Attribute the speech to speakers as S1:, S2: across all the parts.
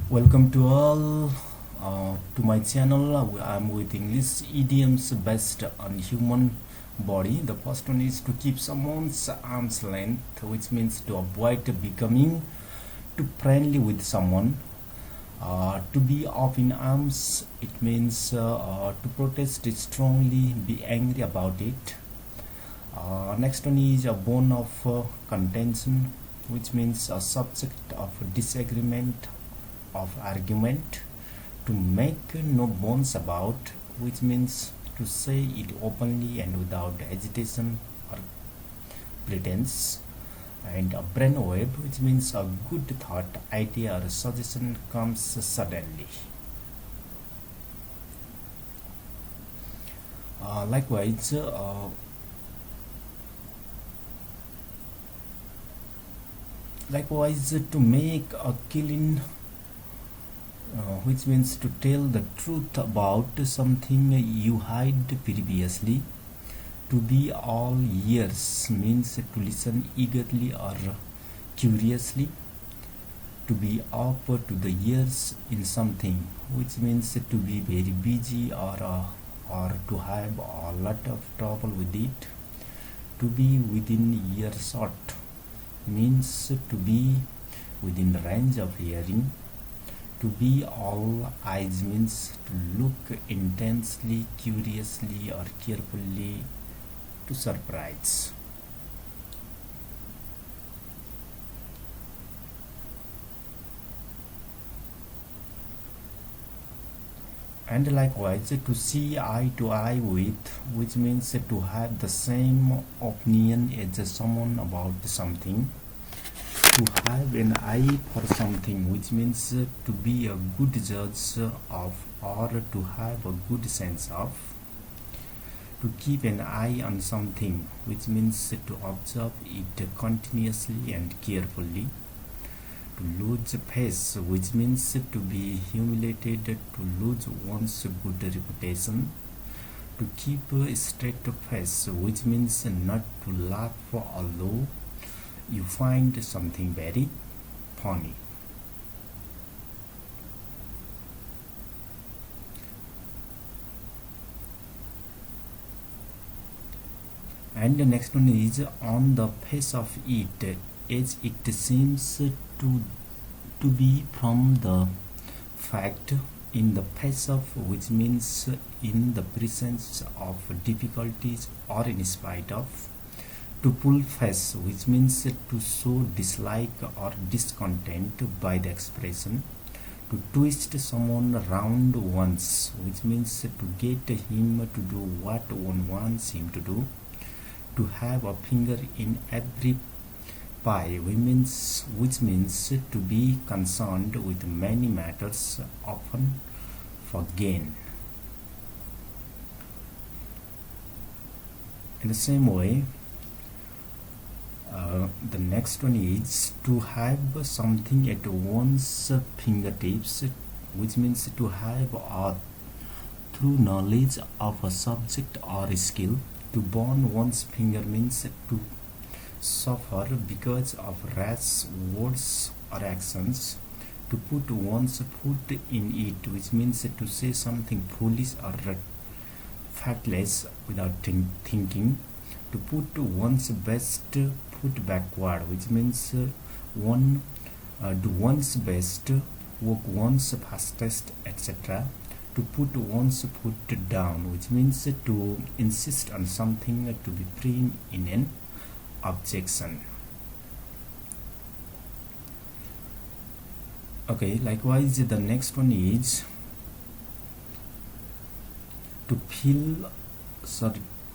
S1: Welcome to all to my channel. I'm with English idioms based on human body. The first one is to keep someone's arm's length, which means to avoid becoming too friendly with someone. To be up in arms, it means to protest strongly, be angry about it. Next one is a bone of contention, which means a subject of disagreement, of argument. To make no bones about, which means to say it openly and without hesitation or pretense. And a brainwave, which means a good thought, idea, or suggestion comes suddenly. Likewise, to make a killing, which means to tell the truth about something you hide previously. To be all ears means to listen eagerly or curiously. To be up to the ears in something, which means to be very busy or to have a lot of trouble with it. To be within earshot means to be within range of hearing. To be all eyes means to look intensely, curiously, or carefully to surprise. And likewise, to see eye to eye with, which means to have the same opinion as someone about something. To have an eye for something, which means to be a good judge of, or to have a good sense of. To keep an eye on something, which means to observe it continuously and carefully. To lose face, which means to be humiliated, to lose one's good reputation. To keep a straight face, which means not to laugh although you find something very funny. And the next one is on the face of it, as it seems to be from the fact, in the face of, which means in the presence of difficulties or in spite of. To pull face, which means to show dislike or discontent by the expression. To twist someone round once, which means to get him to do what one wants him to do. To have a finger in every pie, which means to be concerned with many matters, often for gain. In the same way, the next one is to have something at one's fingertips, which means to have a through knowledge of a subject or a skill. To burn one's finger means to suffer because of rash words or actions. To put one's foot in it, which means to say something foolish or factless without thinking. To put one's best foot backward, which means one do one's best, walk one's fastest, etc. To put one's foot down, which means to insist on something to be free in an objection. Okay, likewise, the next one is to feel,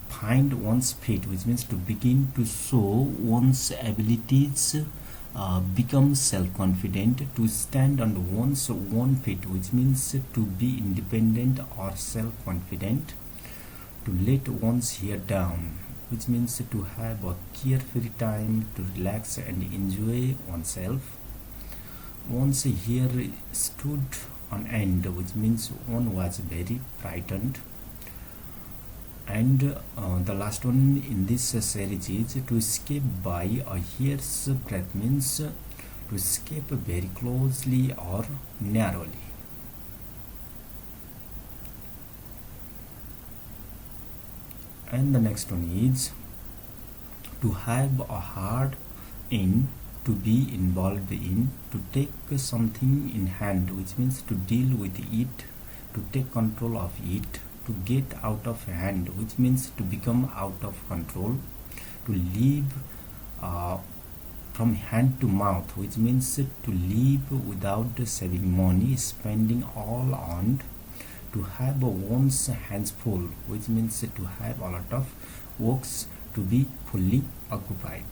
S1: find one's feet, which means to begin to show one's abilities, become self-confident. To stand on one's own feet, which means to be independent or self-confident. To let one's hair down, which means to have a carefree time to relax and enjoy oneself. One's hair stood on end, which means one was very frightened. And the last one in this series is to escape by a hair's breadth, means to escape very closely or narrowly. And the next one is to have a heart in, to be involved in, to take something in hand, which means to deal with it, to take control of it, to get out of hand, which means to become out of control, to live from hand to mouth, which means to live without saving money, spending all on, to have one's hands full, which means to have a lot of works, to be fully occupied.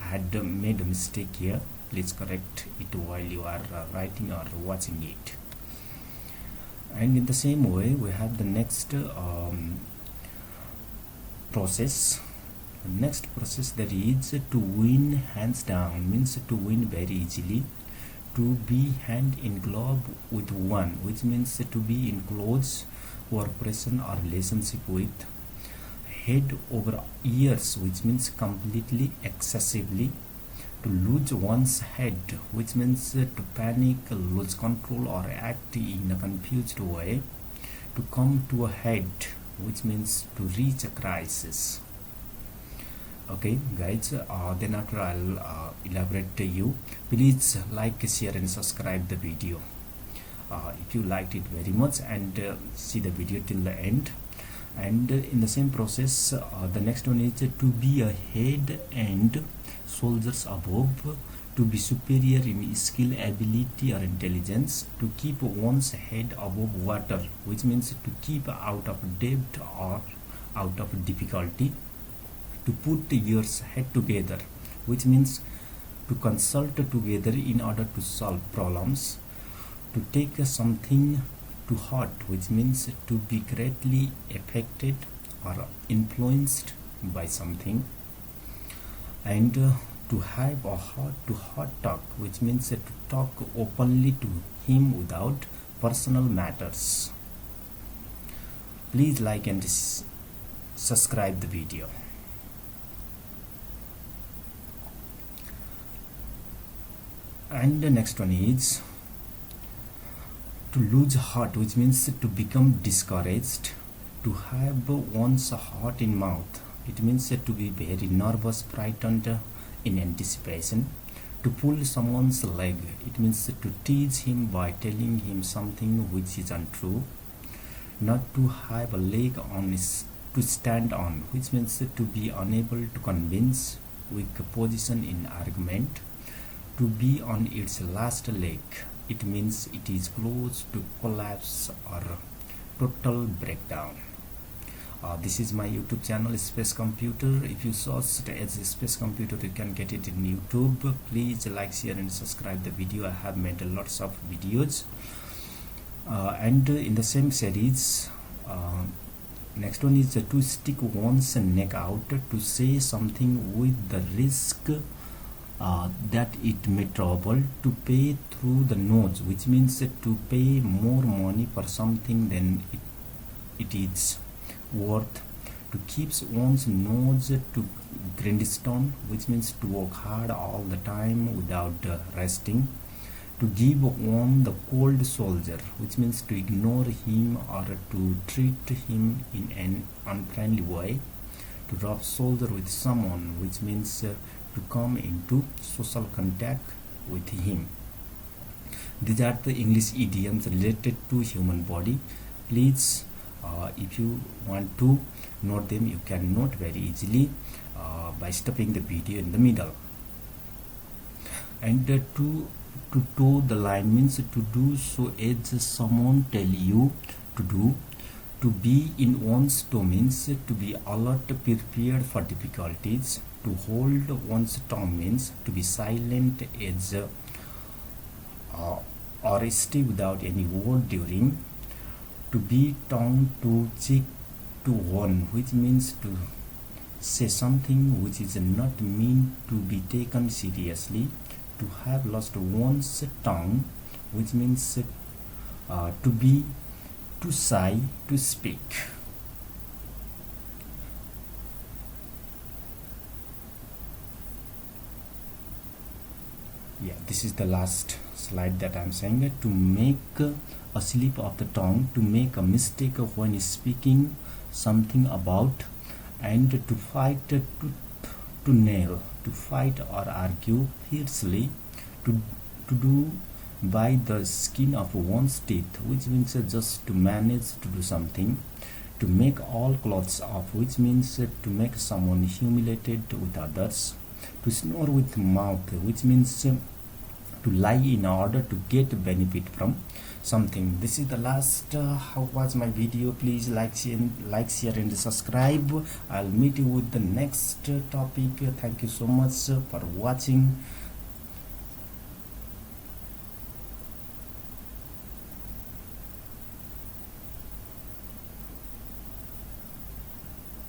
S1: I had made a mistake here, please correct it while you are writing or watching it. And in the same way we have the next process. The next process, that is to win hands down, means to win very easily, to be hand in glove with one, which means to be in close cooperation or relationship with, head over ears, which means completely, excessively, to lose one's head, which means to panic, lose control or act in a confused way, to come to a head, which means to reach a crisis. Okay guys, then after I'll elaborate to you. Please like, share and subscribe the video if you liked it very much, and see the video till the end. And in the same process, the next one is to be a head and soldiers above, to be superior in skill, ability or intelligence, to keep one's head above water, which means to keep out of debt or out of difficulty, to put your head together, which means to consult together in order to solve problems, to take something to heart, which means to be greatly affected or influenced by something, and to have a heart to heart talk, which means to talk openly to him without personal matters. Please like and subscribe the video. And the next one is to lose heart, which means to become discouraged, to have one's heart in mouth, it means to be very nervous, frightened in anticipation, to pull someone's leg, it means to tease him by telling him something which is untrue, not to have a leg on his to stand on, which means to be unable to convince, weak position in argument, to be on its last leg, it means it is close to collapse or total breakdown. This is my YouTube channel, Space Computer. If you search as Space Computer, you can get it in YouTube. Please like, share and subscribe the video. I have made lots of videos, and in the same series, next one is to stick one's neck out, to say something with the risk that it may trouble, to pay through the nose, which means to pay more money for something than it is worth, to keep one's nose to grindstone, which means to work hard all the time without resting, to give one the cold soldier, which means to ignore him or to treat him in an unfriendly way, to rub shoulder with someone, which means to come into social contact with him. These are the English idioms related to human body. Please, if you want to note them, you can note very easily by stopping the video in the middle. And to toe the line means to do so as someone tell you to do. To be in one's toe means to be alert, prepared for difficulties. To hold one's tongue means to be silent as or stay without any word during. To be tongue to cheek to one, which means to say something which is not meant to be taken seriously. To have lost one's tongue, which means to be too shy to speak. Yeah, this this is the last slide that I'm saying, to make a slip of the tongue, to make a mistake when speaking something about, and to fight to nail, to fight or argue fiercely, to do by the skin of one's teeth, which means just to manage to do something, to make all clothes off, which means to make someone humiliated with others, to snore with mouth, which means to lie in order to get benefit from something. This is the last. How was my video? Please like, share and subscribe. I'll meet you with the next topic. Thank you so much for watching.